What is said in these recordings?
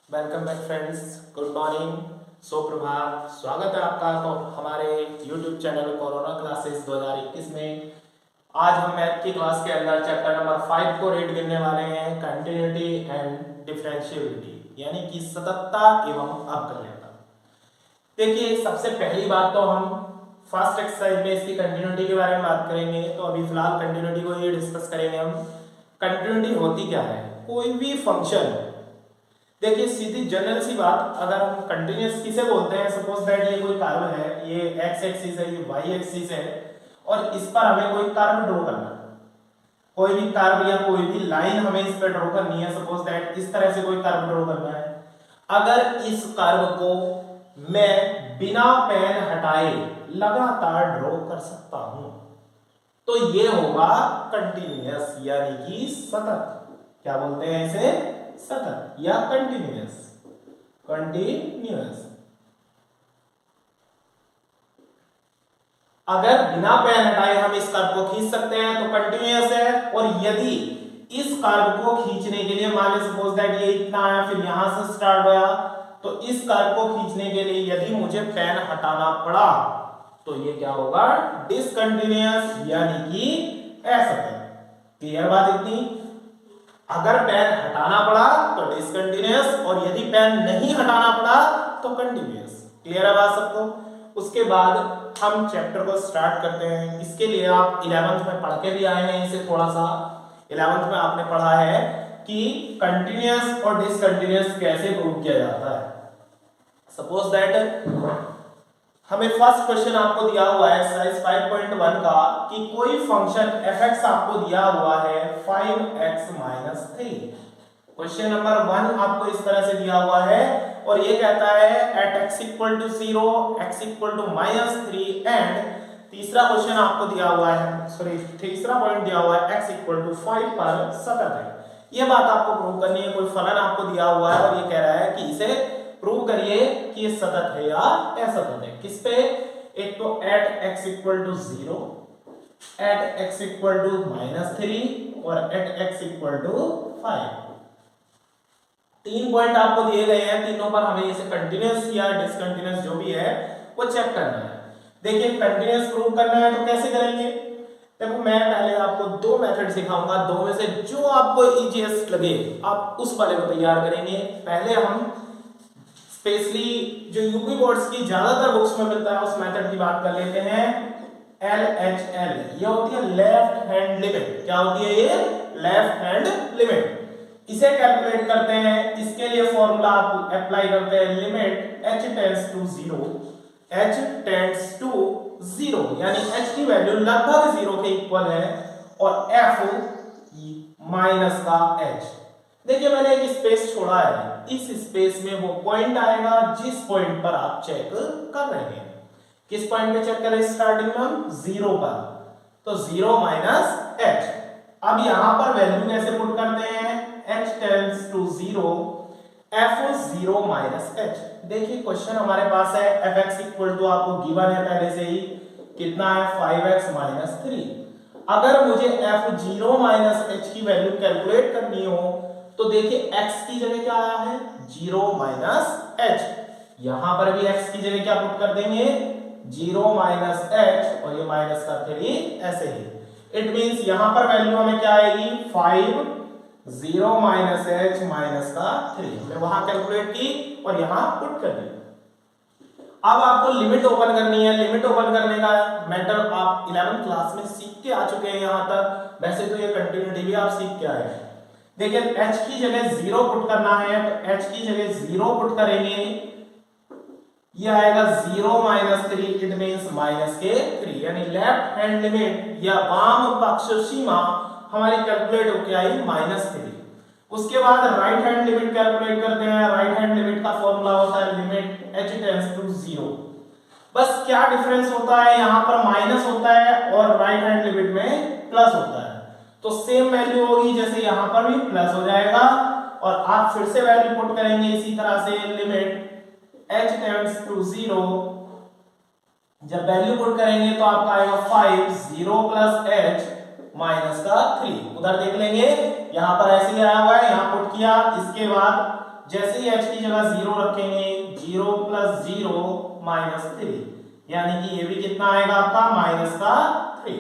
Welcome back friends, good morning, सुप्रभात। स्वागत है आपका तो हमारे यूट्यूब चैनल कोरोना क्लासेस 2021 में। आज हम मैथ की क्लास के अंदर चैप्टर नंबर 5 को रीड करने वाले हैं, कंटिन्यूटी एंड डिफरेंशिएबिलिटी, यानी कि सततता एवं अवकलनीयता। देखिए, सबसे पहली बात तो हम फर्स्ट एक्सरसाइज में इसकी कंटिन्यूटी के बारे में बात करेंगे। तो अभी फिलहाल कंटिन्यूटी को ही डिस्कस करेंगे हम। कंटिन्यूटी होती क्या है? कोई भी फंक्शन, देखिए सीधी जनरल सी बात, अगर हम कंटिन्यूअस किसे बोलते हैं? सपोज दैट ये कोई कर्व है, ये एक्स एक्सिस है, ये वाई एक्सिस है, और इस पर हमें कोई कर्व ड्रॉ करना है। कोई भी कर्व या कोई भी लाइन हमें इस पर ड्रॉ करनी है। सपोज दैट इस तरह से कोई कर्व ड्रॉ करना है। अगर इस कर्व को मैं बिना पेन हटाए लगातार ड्रॉ कर सकता हूं तो ये होगा कंटिन्यूअस, यानी कि सतत। क्या बोलते हैं इसे? सतत या कंटिन्यूअस। कंटिन्यूअस अगर बिना पेन हटाए हम इस कर्व को खींच सकते हैं तो कंटिन्यूअस है। और यदि इस कर्व को खींचने के लिए, मान लीजिए सपोज दैट ये इतना आया, फिर यहां से स्टार्ट हुआ, तो इस कर्व को खींचने के लिए यदि मुझे पेन हटाना पड़ा तो ये क्या होगा? डिसकंटिन्यूअस, यानी कि असतत। क्लियर बात इतनी? अगर पेन हटाना पड़ा तो डिसकंटिन्यूअस, और यदि पेन नहीं हटाना पड़ा तो कंटिन्यूअस। क्लियर है बात सबको? उसके बाद हम चैप्टर को स्टार्ट करते हैं। इसके लिए आप 11th में पढ़ के भी आए हैं इसे थोड़ा सा। 11th में आपने पढ़ा है कि कंटिन्यूअस और डिसकंटिन्यूअस कैसे प्रूव किया जाता है। सपोज दैट हमें फर्स्ट क्वेश्चन आपको दिया हुआ है एक्सरसाइज 5.1 का कि कोई फंक्शन fx आपको दिया हुआ है 5x - 3। क्वेश्चन नंबर 1 आपको इस तरह से दिया हुआ है और ये कहता है एट x = 0, x = -3 एंड तीसरा क्वेश्चन आपको दिया हुआ है, सॉरी तीसरा पॉइंट दिया हुआ है x = 5 पर सतत है। ये बात आपको प्रूव करनी है। कोई फलन आपको दिया हुआ है और ये कह रहा है कि इसे प्रूव करिए कि ये सतत है या असतत है। किस पे? एक तो एट x = 0, एट x = -3 और एट x = 5। तीन पॉइंट आपको दिए गए हैं, तीनों पर हमें इसे कंटिन्यूअस या डिसकंटिन्यूअस जो भी है वो चेक करना है। देखिए, कंटिन्यूअस प्रूव करना है तो कैसे करेंगे? देखो, मैं पहले आपको दो मेथड सिखाऊंगा, दो में से जो आपको इजीएस्ट लगे आप उस वाले को तैयार करेंगे। पहले हम स्पेशली जो यूपी बोर्ड्स की ज्यादातर बुक्स में मिलता है उस मेथड की बात कर लेते हैं। LHL, ये होती है लेफ्ट हैंड लिमिट। क्या होती है ये? Left hand limit. इसे कैलकुलेट करते हैं। इसके लिए फॉर्मूला आप अप्लाई करते हैं, limit h tends to 0, h tends to 0, यानी h की वैल्यू लगभग 0 के इक्वल है और f माइनस का h। देखिए, मैंने एक स्पेस छोड़ा है, इस स्पेस में वो पॉइंट आएगा जिस पॉइंट पर आप चेक कर रहे हैं। किस पॉइंट पे चेक करें? स्टार्टिंग में हम 0 पर, तो 0 - h। अब यहां पर वैल्यू कैसे पुट करते हैं? h tends to 0, f 0 - h। देखिए, क्वेश्चन हमारे पास है fx = आपको गिवन है पहले से ही, कितना है? 5x - 3। अगर मुझे f 0 - h की वैल्यू कैलकुलेट करनी हो तो देखिए x की जगह क्या आया है? 0 - h। यहां पर भी x की जगह क्या पुट कर देंगे? 0 - h और ये माइनस का 3 ऐसे ही। इट मींस यहां पर वैल्यू हमें क्या आएगी? 5 0 - h माइनस का 3। हमने वहां कैलकुलेट की और यहां पुट कर दी। अब आपको लिमिट ओपन करनी है। लिमिट ओपन करने का मैटर आप 11th क्लास में सीख के आ चुके हैं यहां तक। वैसे तो ये कंटिन्यूटी भी आप सीख के आए हैं। देखिए, h की जगह 0 पुट करना है तो h की जगह 0 पुट करेंगे, ये आएगा 0 - 3, इट मींस माइनस के 3, यानी लेफ्ट हैंड लिमिट या वाम पक्ष सीमा हमारी कैलकुलेट होके आई -3। उसके बाद राइट हैंड लिमिट कैलकुलेट करते हैं। राइट हैंड लिमिट का फॉर्मूला होता है लिमिट h टेंड्स टू 0। बस क्या डिफरेंस होता है? यहां पर माइनस होता है और राइट हैंड लिमिट में प्लस होता है, तो सेम वैल्यू होगी, जैसे यहां पर भी प्लस हो जाएगा और आप फिर से वैल्यू पुट करेंगे इसी तरह से, लिमिट h टेंड्स टू 0। जब वैल्यू पुट करेंगे तो आपका आएगा 5 0 + h माइनस का 3। उधर देख लेंगे, यहां पर ऐसे ही आया हुआ है, यहां पुट किया, इसके बाद जैसे ही h की जगह 0 रखेंगे 0 + 0 -3, यानी कि ये भी कितना आएगा आपका -3।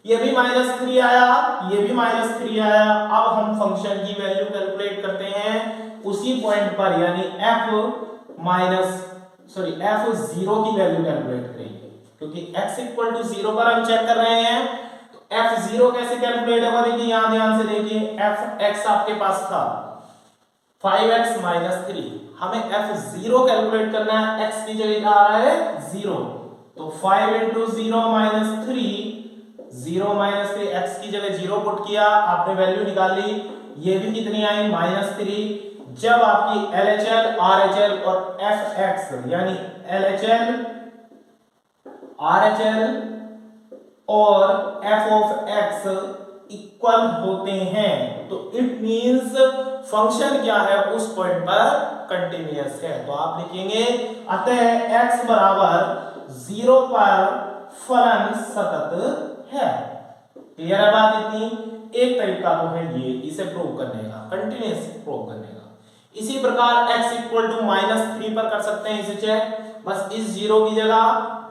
ये भी -3 आया, ये भी -3 आया। अब हम फंक्शन की वैल्यू कैलकुलेट करते हैं उसी पॉइंट पर, यानी f0 की वैल्यू कैलकुलेट करेंगे, क्योंकि x = 0 पर हम चेक कर रहे हैं। तो f0 कैसे कैलकुलेट होगा, देखिए यहां ध्यान से देखिए, fx आपके पास था 5x - 3, हमें f0 कैलकुलेट करना है, x की जगह आ रहा है 0, तो 5 × 0 - 3, 0 - 3, x की जगह 0 पुट किया, आपने वैल्यू निकाल ली, ये भी कितनी आई -3। जब आपकी LHL, RHL और fx यानी LHL, RHL और f(x) इक्वल होते हैं, तो इट मींस फंक्शन क्या है उस पॉइंट पर कंटीन्यूअस है। तो आप लिखेंगे अतः x बराबर 0 पर फलन सतत है। क्लियर है बात इतनी? एक तरीका तो है ये इसे प्रूव करने का, कंटीन्यूअस प्रूव करने का। इसी प्रकार x = -3 पर कर सकते हैं इसे चेक, बस इस 0 की जगह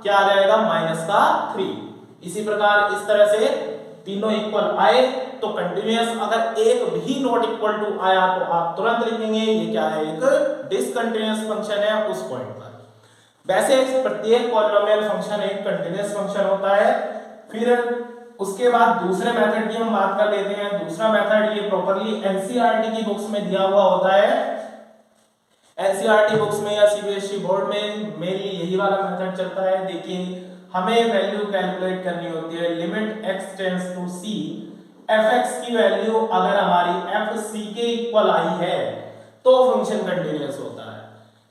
क्या आ जाएगा -3। इसी प्रकार इस तरह से तीनों इक्वल आए तो कंटीन्यूअस, अगर एक भी नॉट इक्वल टू आया तो आप तुरंत लिखेंगे ये क्या है, एक डिसकंटीन्यूअस फंक्शन है उस पॉइंट पर। वैसे प्रत्येक पॉलिनोमियल फंक्शन एक कंटीन्यूअस फंक्शन होता है। फिर उसके बाद दूसरे मेथड की हम बात कर लेते हैं। दूसरा मेथड ये प्रॉपर्ली एनसीईआरटी की बुक्स में दिया हुआ होता है। एनसीईआरटी बुक्स में या सीबीएसई बोर्ड में मेनली यही वाला मेथड चलता है। देखिए हमें वैल्यू कैलकुलेट करनी होती है limit x tends to c, fx की वैल्यू अगर हमारी fc के इक्वल आई है तो फंक्शन कंटीन्यूअस होता है।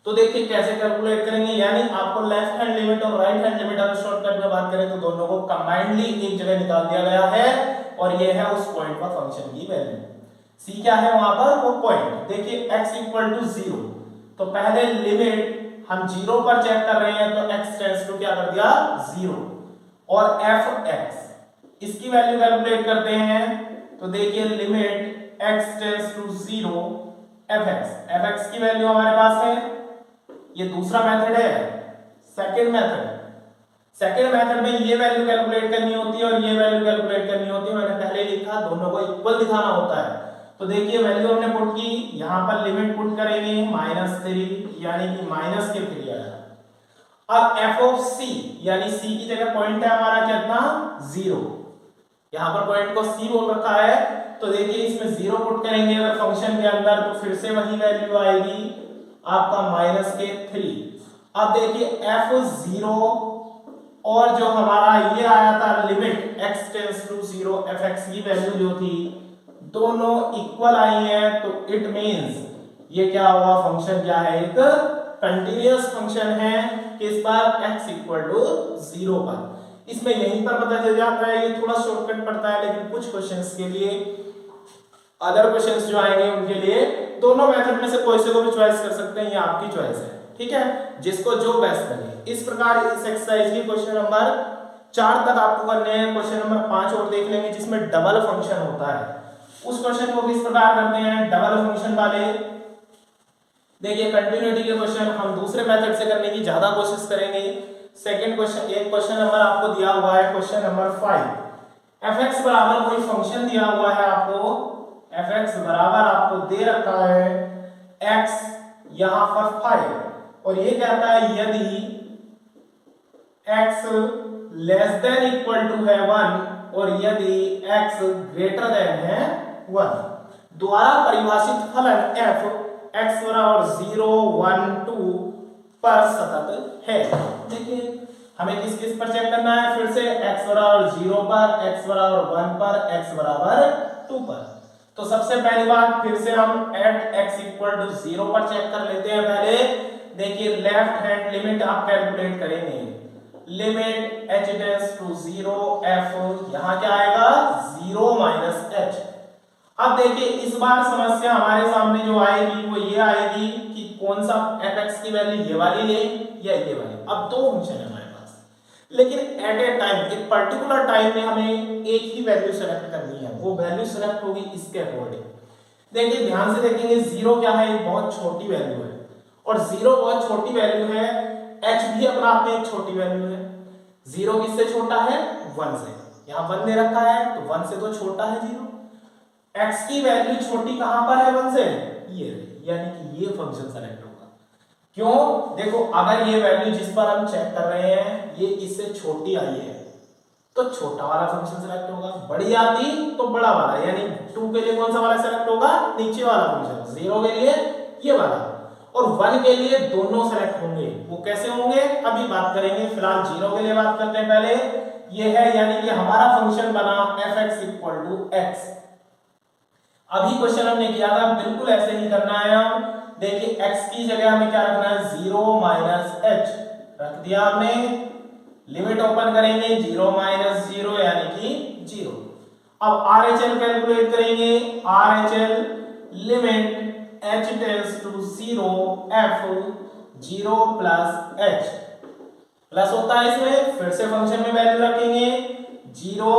तो देखिए कैसे कैलकुलेट करेंगे, यानी आपको लेफ्ट हैंड लिमिट और राइट हैंड लिमिट अगर शॉर्टकट में बात करें तो दोनों को कंबाइंडली एक जगह निकाल दिया गया है, और ये है उस पॉइंट पर फंक्शन की वैल्यू। c क्या है वहां पर, वो पॉइंट। देखिए x = 0, तो पहले लिमिट हम 0 पर चेक कर रहे हैं, तो x टेंड्स टू क्या कर दिया 0, और fx इसकी वैल्यू कैलकुलेट करते हैं। तो देखिए limit x tends to 0 fx की वैल्यू हमारे पास है। ये दूसरा मेथड है, सेकंड मेथड में ये वैल्यू कैलकुलेट करनी होती है और ये वैल्यू कैलकुलेट करनी होती है। मैंने पहले लिखा दोनों को इक्वल दिखाना होता है। तो देखिए वैल्यू हमने पुट की, यहां पर लिमिट पुट करेंगे -3, यानी कि -3 आया। अब f(c) यानी c की जगह पॉइंट है हमारा कितना 0, यहां पर पॉइंट को c बोल रखा है। तो देखिए इसमें 0 पुट करेंगे अगर फंक्शन के अंदर, तो फिर से वही वैल्यू आएगी आपका -3। अब देखिए f0 और जो हमारा ये आया था limit x tends to 0 fx की वैल्यू जो थी, दोनों इक्वल आई है, तो इट मींस ये क्या हुआ, फंक्शन क्या है, एक कंटीन्यूअस फंक्शन है। किस पर, x = 0 पर। इसमें यहीं पर पता चल जाता है, ये थोड़ा शॉर्टकट पड़ता है, लेकिन कुछ क्वेश्चंस के लिए, अदर क्वेश्चंस जो आएंगे उनके लिए दोनों मेथड में से कोई से को भी चॉइस कर सकते हैं, ये आपकी चॉइस है, ठीक है, जिसको जो बेस्ट लगे। इस प्रकार इस एक्सरसाइज की क्वेश्चन नंबर 4 तक आपको करने हैं। क्वेश्चन नंबर 5 और देख लेंगे जिसमें डबल फंक्शन होता है। उस क्वेश्चन को किस प्रकार करते हैं, डबल फंक्शन वाले। देखिए कंटिन्यूटी के क्वेश्चन हम दूसरे मेथड से करने की ज्यादा कोशिश करेंगे। सेकंड क्वेश्चन, एक क्वेश्चन नंबर आपको दिया हुआ है, क्वेश्चन नंबर 5। fx बराबर कोई फंक्शन दिया हुआ है आपको, fx बराबर आपको दे रखा है x यहां पर 5, और ये कहता है यदि x < है 1 और यदि x < है 1, द्वारा परिभाषित फलन f x बराबर 0, 1, 2 पर सतत है। देखिए हमें किस किस पर चेक करना है, फिर से x बराबर 0 पर, x बराबर 1 पर, x बराबर 2 पर। तो सबसे पहली बात फिर से हम एट x = 0 पर चेक कर लेते हैं। पहले देखिए लेफ्ट हैंड लिमिट आप कैलकुलेट करेंगे, limit h tends to 0 f, यहां क्या आएगा 0 - h। अब देखिए इस बार समस्या हमारे सामने जो आएगी वो ये आएगी कि कौन सा fx की वैल्यू ये वाली ले या ये वाली। अब दो फंक्शन है हमारे पास, लेकिन एट ए टाइम, एक पर्टिकुलर टाइम में हमें एक ही वैल्यू सेलेक्ट करनी है। वो वैल्यू सेलेक्ट होगी इसके अकॉर्डिंग। देखिए ध्यान से देखेंगे, जीरो क्या है, एक बहुत छोटी वैल्यू है और जीरो बहुत छोटी वैल्यू है, h भी अपना आप में एक छोटी वैल्यू है। जीरो किससे छोटा है, 1 से। यहाँ 1 दे रखा है तो 1 से तो छोटा है जीरो। x की वैल्यू छोटी कहां पर है, 1 से, ये, यानी कि ये फंक्शन सेलेक्ट होगा। क्यों, देखो अगर ये वैल्यू जिस पर हम चेक कर रहे हैं ये इससे छोटी आई है तो छोटा वाला फंक्शन सेलेक्ट होगा, बड़ी आती तो बड़ा वाला, यानी 2 के लिए कौन सा वाला सेलेक्ट होगा, नीचे वाला फंक्शन, 0 के लिए ये वाला, और 1 के लिए दोनों सेलेक्ट होंगे। वो कैसे होंगे अभी बात करेंगे, फिलहाल 0 के लिए बात करते हैं पहले। ये है यानी कि हमारा फंक्शन बना fx = x। अभी क्वेश्चन हमने किया था, बिल्कुल ऐसे ही करना है हम। देखिए x की जगह हमें क्या रखना है, 0 - h रख दिया हमने। लिमिट ओपन करेंगे 0 - 0 यानी कि 0। अब RHL कैलकुलेट करेंगे, RHL limit h tends to 0 f 0 + h plus होता है इसमें, फिर से फंक्शन में वैल्यू रखेंगे 0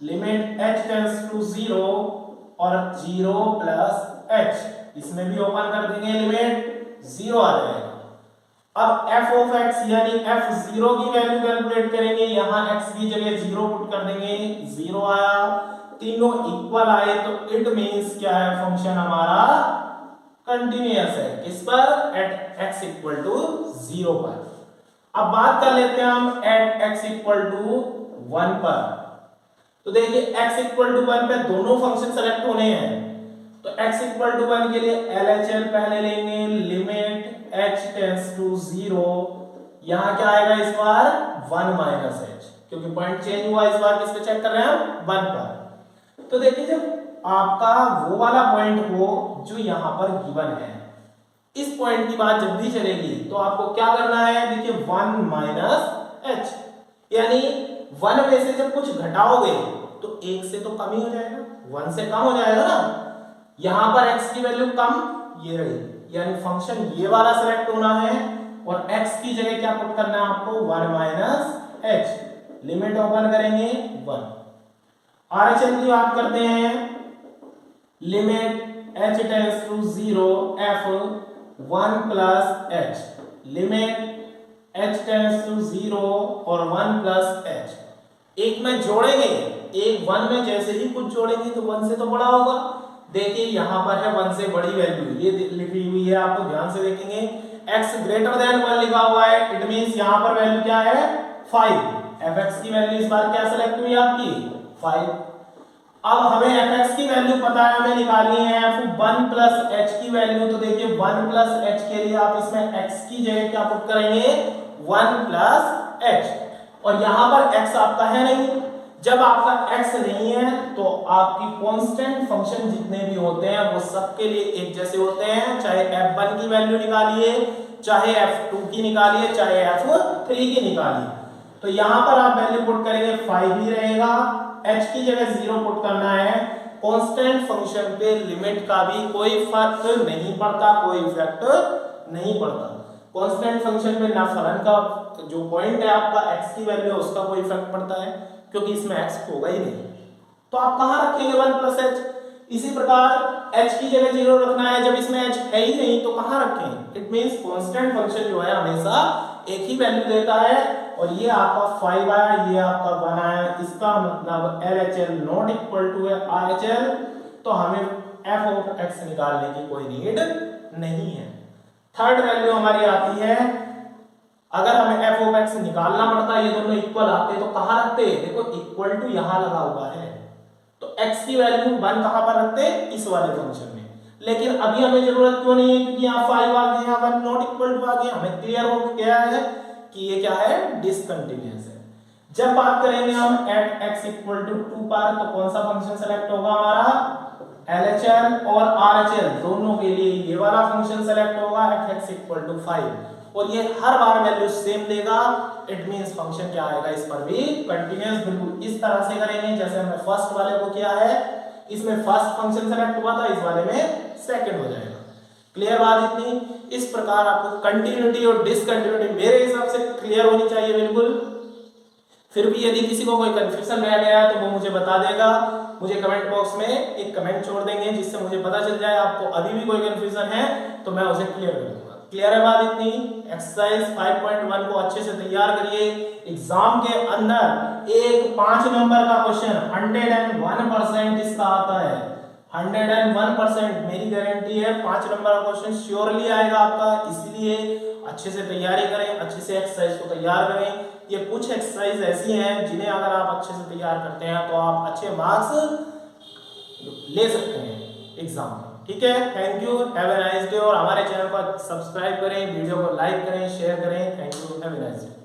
लिमिट h टेंड्स टू 0 और 0 + h, इसमें भी ओपन कर देंगे लिमिट, 0 आ जाएगा। अब f ऑफ x यानी f0 की वैल्यू कैलकुलेट करेंगे, यहां x की जगह 0 पुट कर देंगे, 0 आया, तीनों इक्वल आए तो इट मींस क्या है, फंक्शन हमारा कंटीन्यूअस है, किस पर, एट x = 0 पर। अब बात कर लेते हैं हम एट x = 1 पर। तो देखिए x = 1 पे दोनों फंक्शन सेलेक्ट होने हैं, तो x = 1 के लिए LHL पहले लेंगे, लिमिट h टेंड्स टू 0, यहां क्या आएगा इस बार 1 - h, क्योंकि पॉइंट चेंज हुआ, इस बार किस पे चेक कर रहे हैं हम, 1 पर। तो देखिए जब आपका वो वाला पॉइंट हो जो यहां पर गिवन है, इस पॉइंट की बात जब भी चलेगी तो आपको क्या करना है, देखिए 1 - h, यानी 1 में से जब कुछ घटाओगे तो 1 से तो कम ही हो जाएगा, 1 से कम हो जाएगा ना। यहां पर x की वैल्यू कम ये रही, यानी फंक्शन ये वाला सेलेक्ट होना है और x की जगह क्या पुट करना है आपको, 1 - h, लिमिट ओपन करेंगे 1। RHL की बात करते हैं, limit h tends to 0 f 1 + h, limit h tends to 0 और 1 + h, एक में जोड़ेंगे, एक 1 में जैसे ही कुछ जोड़ेंगे तो 1 से तो बड़ा होगा। देखिए यहां पर है 1 से बड़ी वैल्यू, ये लिखी हुई है, आपको ध्यान से देखेंगे x > 1 लिखा हुआ है, इट मींस यहां पर वैल्यू क्या है, 5। fx की वैल्यू इस बार क्या सेलेक्ट हुई आपकी, 5। अब हमें fx की वैल्यू पता है, हमें निकालनी है f1 + h की वैल्यू। तो देखिए 1 + h के लिए आप इसमें x की जगह क्या पुट करेंगे, 1 + h, और यहां पर x आपका है नहीं। जब आपका x नहीं है तो आपकी कांस्टेंट फंक्शन जितने भी होते हैं वो सबके लिए एक जैसे होते हैं, चाहे f1 की वैल्यू निकालिए, चाहे f2 की निकालिए, चाहे f3 की निकालिए। तो यहां पर आप वैल्यू पुट करेंगे 5 ही रहेगा, h की जगह 0 पुट करना है। कांस्टेंट फंक्शन पे लिमिट का भी कोई फर्क नहीं पड़ता, कोई इफेक्ट नहीं पड़ता। कांस्टेंट फंक्शन पे ना फलन का जो पॉइंट है आपका x की वैल्यू है उसका कोई इफेक्ट पड़ता है, क्योंकि इसमें x होगा ही नहीं। तो आप कहां रखेंगे 1 + h। इसी प्रकार h की जगह 0 रखना है, जब इसमें h है ही नहीं तो कहां रखें, इट मींस कांस्टेंट फंक्शन जो है हमेशा एक ही वैल्यू देता है, और ये आपका 5 आया, ये आपका 1 आया, इसका मतलब LHL not equal to RHL, तो हमें f ऑफ x निकालने की कोई नीड नहीं है। थर्ड वैल्यू हमारी आती है, अगर हमें f ऑफ x निकालना पड़ता, ये दोनों इक्वल आते तो कहां रखते, देखो इक्वल टू यहां लगा हुआ है, तो x की वैल्यू 1 कहां पर रखते, इस वाले फंक्शन में। लेकिन अभी हमें जरूरत क्यों नहीं है, क्योंकि यहाँ 5 आ गया, यहाँ 1 नॉट इक्वल टू आ गया, हमें क्लियर हो गया है कि ये क्या है, डिसकंटीन्यूअस है। जब बात करेंगे हम एट x = 2 पर, तो कौन सा फंक्शन सेलेक्ट होगा हमारा, LHL और RHL दोनों के लिए ये वाला फंक्शन सेलेक्ट होगा, fx = 5, और ये हर बार वैल्यू सेम देगा, इट मींस फंक्शन क्या आएगा इस पर भी कंटीन्यूअस। बिल्कुल इस तरह से करेंगे जैसे हमने फर्स्ट वाले को किया है, इसमें फर्स्ट फंक्शन सेलेक्ट हुआ था, इस वाले में सेकंड हो जाएगा। क्लियर बात इतनी। इस प्रकार आपको कंटिन्यूटी और डिसकंटिन्यूटी मेरे हिसाब से क्लियर होनी चाहिए बिल्कुल। फिर भी यदि किसी को कोई कंफ्यूजन रह गया तो वो मुझे बता देगा। मुझे कमेंट बॉक्स में एक कमेंट छोड़ देंगे, जिससे मुझे पता चल जाए आपको अभी भी कोई कंफ्यूजन है तो मैं उसे क्लियर कर दूंगा। क्लियर है बात इतनी? एक्सरसाइज 5.1 को अच्छे से तैयार करिए। एग्जाम के अंदर एक 5 नंबर का क्वेश्चन 101% इसका आता है। 101% मेरी गारंटी है 5 नंबर का क्वेश्चन श्योरली आएगा आपका, इसलिए अच्छे से तैयारी करें, अच्छे से एक्सरसाइज को तैयार करें। ये कुछ एक्सरसाइज ऐसी हैं जिन्हें अगर आप अच्छे से तैयार करते हैं तो आप अच्छे मार्क्स ले सकते हैं एग्जाम में। ठीक है, thank you, have a nice day. और हमारे चैनल को सब्सक्राइब करें, वीडियो को लाइक करें, शेयर करें। Thank you, have a nice day.